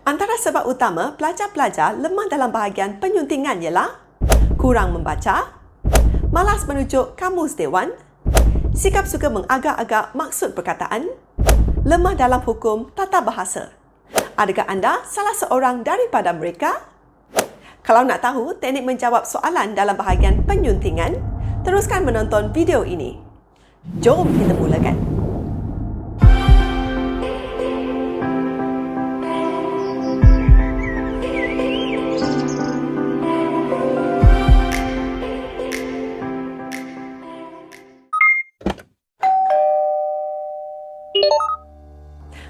Antara sebab utama pelajar-pelajar lemah dalam bahagian penyuntingan ialah kurang membaca, malas merujuk kamus dewan, sikap suka mengagak-agak maksud perkataan, lemah dalam hukum tata bahasa. Adakah anda salah seorang daripada mereka? Kalau nak tahu teknik menjawab soalan dalam bahagian penyuntingan, teruskan menonton video ini. Jom kita mulakan.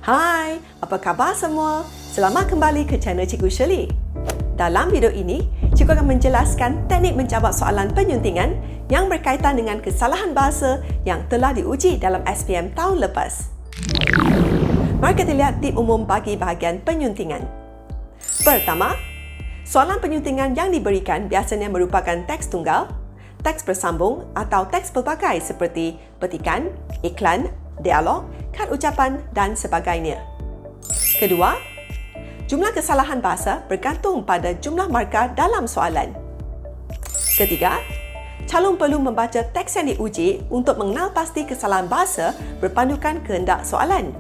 Hai, apa khabar semua? Selamat kembali ke channel Cikgu Shirley. Dalam video ini, Cikgu akan menjelaskan teknik menjawab soalan penyuntingan yang berkaitan dengan kesalahan bahasa yang telah diuji dalam SPM tahun lepas. Mari kita lihat tip umum bagi bahagian penyuntingan. Pertama, soalan penyuntingan yang diberikan biasanya merupakan teks tunggal, teks bersambung atau teks pelbagai seperti petikan, iklan, dialog, kad ucapan dan sebagainya. Kedua, jumlah kesalahan bahasa bergantung pada jumlah markah dalam soalan. Ketiga, calon perlu membaca teks yang diuji untuk mengenal pasti kesalahan bahasa berpandukan kehendak soalan.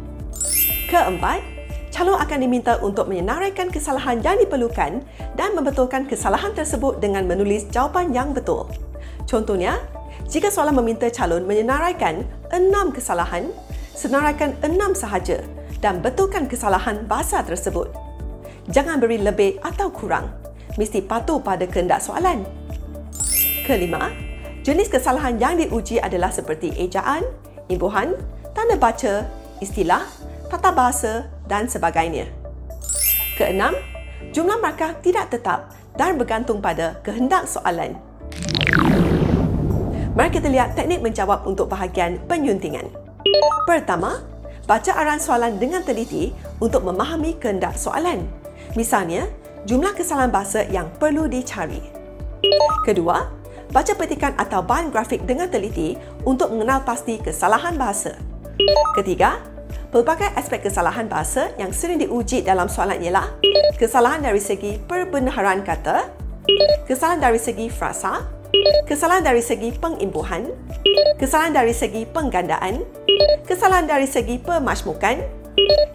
Keempat, calon akan diminta untuk menyenaraikan kesalahan yang diperlukan dan membetulkan kesalahan tersebut dengan menulis jawapan yang betul. Contohnya, jika soalan meminta calon menyenaraikan 6 kesalahan, senaraikan 6 sahaja dan betulkan kesalahan bahasa tersebut. Jangan beri lebih atau kurang. Mesti patuh pada kehendak soalan. Kelima, jenis kesalahan yang diuji adalah seperti ejaan, imbuhan, tanda baca, istilah, tata bahasa dan sebagainya. Keenam, jumlah markah tidak tetap dan bergantung pada kehendak soalan. Mari kita lihat teknik menjawab untuk bahagian penyuntingan. Pertama, baca arahan soalan dengan teliti untuk memahami kehendak soalan. Misalnya, jumlah kesalahan bahasa yang perlu dicari. Kedua, baca petikan atau bahan grafik dengan teliti untuk mengenal pasti kesalahan bahasa. Ketiga, pelbagai aspek kesalahan bahasa yang sering diuji dalam soalan ialah kesalahan dari segi perbenaran kata, kesalahan dari segi frasa, kesalahan dari segi pengimbuhan, kesalahan dari segi penggandaan, kesalahan dari segi pemasmukan,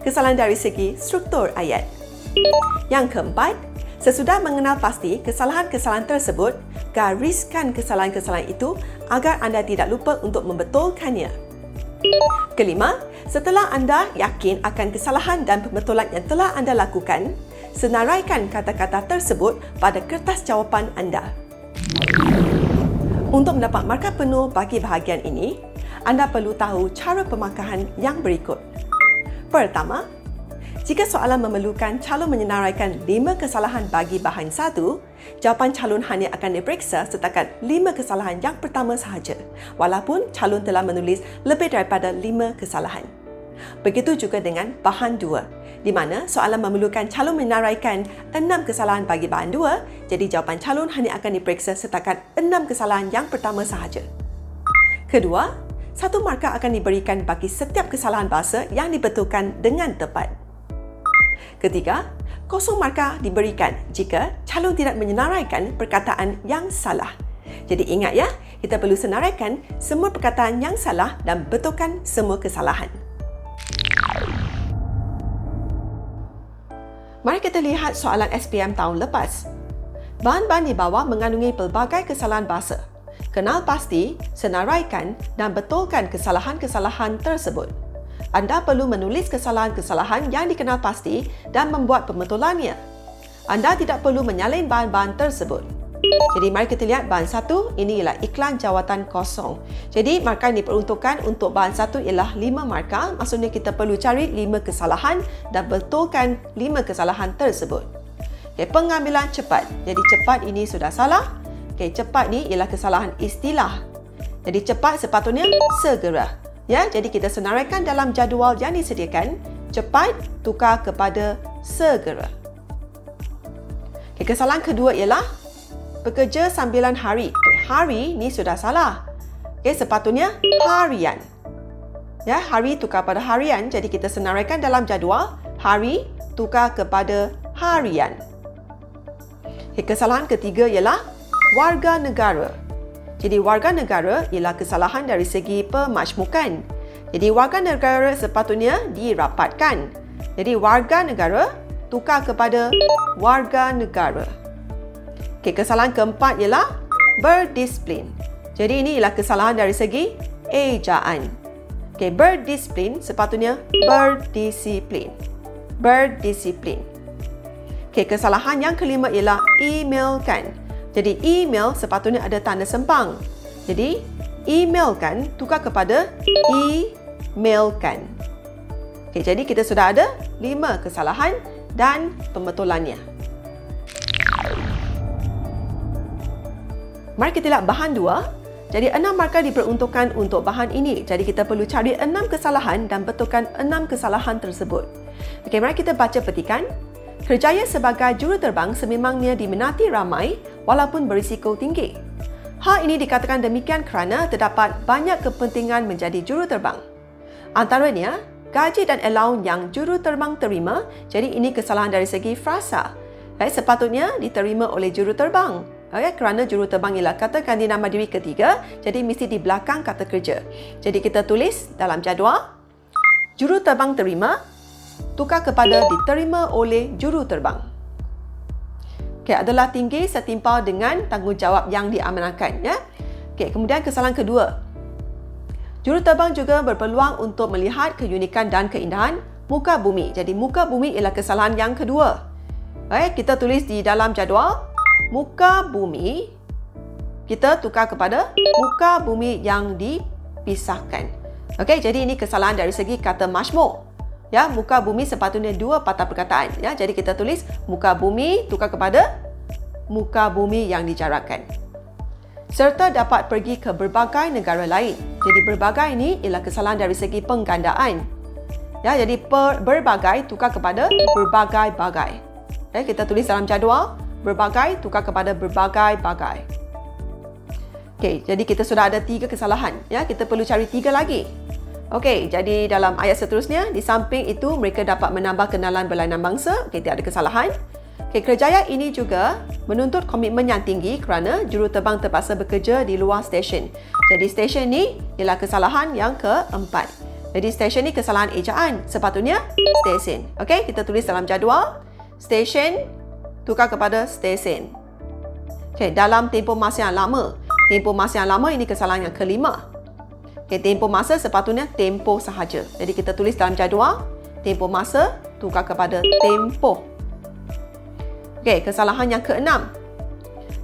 kesalahan dari segi struktur ayat. Yang keempat, sesudah mengenal pasti kesalahan-kesalahan tersebut, gariskan kesalahan-kesalahan itu agar anda tidak lupa untuk membetulkannya. Kelima, setelah anda yakin akan kesalahan dan pembetulan yang telah anda lakukan, senaraikan kata-kata tersebut pada kertas jawapan anda. Untuk mendapat markah penuh bagi bahagian ini, anda perlu tahu cara pemarkahan yang berikut. Pertama, jika soalan memerlukan calon menyenaraikan 5 kesalahan bagi bahan 1, jawapan calon hanya akan diperiksa setakat 5 kesalahan yang pertama sahaja, walaupun calon telah menulis lebih daripada 5 kesalahan. Begitu juga dengan bahan 2, di mana soalan memerlukan calon menyenaraikan 6 kesalahan bagi bahan 2, jadi jawapan calon hanya akan diperiksa setakat 6 kesalahan yang pertama sahaja. Kedua, 1 markah akan diberikan bagi setiap kesalahan bahasa yang dibetulkan dengan tepat. Ketiga, 0 markah diberikan jika calon tidak menyenaraikan perkataan yang salah. Jadi ingat ya, kita perlu senaraikan semua perkataan yang salah dan betulkan semua kesalahan. Mari kita lihat soalan SPM tahun lepas. Bahan-bahan di bawah mengandungi pelbagai kesalahan bahasa. Kenal pasti, senaraikan dan betulkan kesalahan-kesalahan tersebut. Anda perlu menulis kesalahan-kesalahan yang dikenal pasti dan membuat pembetulannya. Anda tidak perlu menyalin bahan-bahan tersebut. Jadi mari kita lihat bahan 1, ini ialah iklan jawatan kosong. Jadi markah yang diperuntukkan untuk bahan 1 ialah 5 markah, maksudnya kita perlu cari 5 kesalahan dan betulkan 5 kesalahan tersebut. Okay, pengambilan cepat. Jadi cepat ini sudah salah. Okay, cepat ni ialah kesalahan istilah. Jadi cepat sepatutnya segera. Ya, jadi kita senaraikan dalam jadual yang disediakan, cepat tukar kepada segera. Okay, kesalahan kedua ialah bekerja sambilan hari. Hari ni sudah salah. Sepatutnya harian. Ya, hari tukar pada harian. Jadi kita senaraikan dalam jadual hari tukar kepada harian. Kesalahan ketiga ialah warga negara. Jadi warga negara ialah kesalahan dari segi pemajmukan. Jadi warga negara sepatutnya dirapatkan. Jadi warga negara tukar kepada warga negara. Kesalahan keempat ialah berdisiplin. Jadi ini ialah kesalahan dari segi ejaan. Berdisiplin sepatutnya berdisiplin. Berdisiplin. Kesalahan yang kelima ialah emailkan. Jadi email sepatutnya ada tanda sempang. Jadi emailkan tukar kepada emailkan. Jadi kita sudah ada 5 kesalahan dan pembetulannya. Mari kita lihat bahan 2. Jadi 6 markah diperuntukkan untuk bahan ini. Jadi kita perlu cari 6 kesalahan dan betulkan 6 kesalahan tersebut. Mari kita baca petikan. Kerjaya sebagai juruterbang sememangnya diminati ramai walaupun berisiko tinggi. Hal ini dikatakan demikian kerana terdapat banyak kepentingan menjadi juruterbang. Antaranya, gaji dan allowance yang juruterbang terima, jadi ini kesalahan dari segi frasa. Sepatutnya diterima oleh juruterbang. Kerana juruterbang ialah kata ganti nama diri ketiga, jadi mesti di belakang kata kerja. Jadi kita tulis dalam jadual, juruterbang terima, tukar kepada diterima oleh juruterbang. Adalah tinggi setimpal dengan tanggungjawab yang diamanahkan. Kemudian kesalahan kedua. Juruterbang juga berpeluang untuk melihat keunikan dan keindahan muka bumi. Jadi muka bumi ialah kesalahan yang kedua. Kita tulis di dalam jadual, muka bumi, kita tukar kepada muka bumi yang dipisahkan. Jadi ini kesalahan dari segi kata majmuk. Muka bumi sepatutnya 2 patah perkataan. Jadi kita tulis muka bumi tukar kepada muka bumi yang dijarakkan. Serta dapat pergi ke berbagai negara lain. Jadi berbagai ini ialah kesalahan dari segi penggandaan. Jadi berbagai tukar kepada berbagai-bagai. Kita tulis dalam jadual, berbagai tukar kepada berbagai-bagai. Jadi kita sudah ada 3 kesalahan. Kita perlu cari 3 lagi. Jadi dalam ayat seterusnya, di samping itu mereka dapat menambah kenalan berlainan bangsa. Tidak ada kesalahan. Kerjaya ini juga menuntut komitmen yang tinggi kerana juruterbang terpaksa bekerja di luar stesen. Jadi stesen ni ialah kesalahan yang keempat. Jadi stesen ni kesalahan ejaan. Sepatutnya stesen. Kita tulis dalam jadual, stesen tukar kepada stesen. Dalam tempoh masa yang lama. Tempoh masa yang lama ini kesalahan yang kelima. Tempoh masa sepatutnya tempoh sahaja. Jadi kita tulis dalam jadual, tempoh masa tukar kepada tempoh. Kesalahan yang keenam.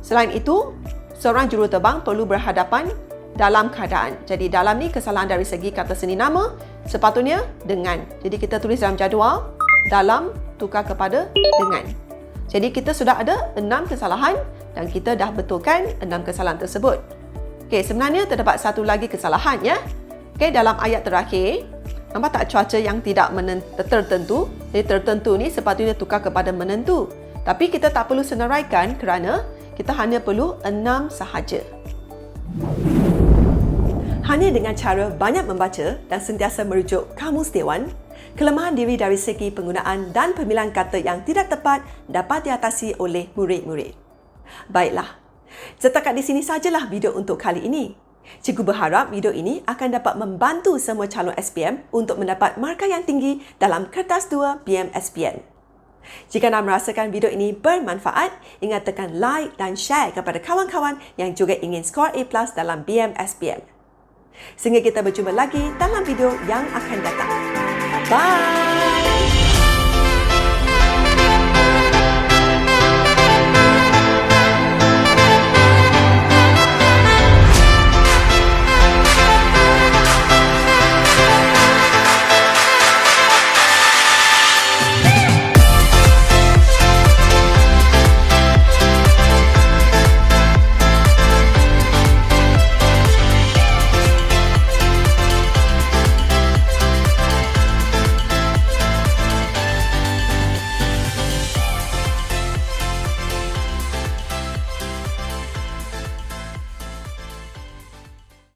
Selain itu, seorang juruterbang perlu berhadapan dalam keadaan. Jadi dalam ni kesalahan dari segi kata seni nama, sepatutnya dengan. Jadi kita tulis dalam jadual, dalam tukar kepada dengan. Jadi kita sudah ada 6 kesalahan dan kita dah betulkan 6 kesalahan tersebut. Sebenarnya terdapat satu lagi kesalahan. Dalam ayat terakhir, nampak tak cuaca yang tidak tertentu? Jadi tertentu ni sepatutnya tukar kepada menentu. Tapi kita tak perlu senaraikan kerana kita hanya perlu 6 sahaja. Hanya dengan cara banyak membaca dan sentiasa merujuk kamus dewan, kelemahan diri dari segi penggunaan dan pemilihan kata yang tidak tepat dapat diatasi oleh murid-murid. Baiklah, setakat di sini sajalah video untuk kali ini. Cikgu berharap video ini akan dapat membantu semua calon SPM untuk mendapat markah yang tinggi dalam Kertas 2 BM SPM. Jika anda merasakan video ini bermanfaat, ingat tekan like dan share kepada kawan-kawan yang juga ingin skor A+ dalam BM SPM. Sehingga kita berjumpa lagi dalam video yang akan datang. Bye!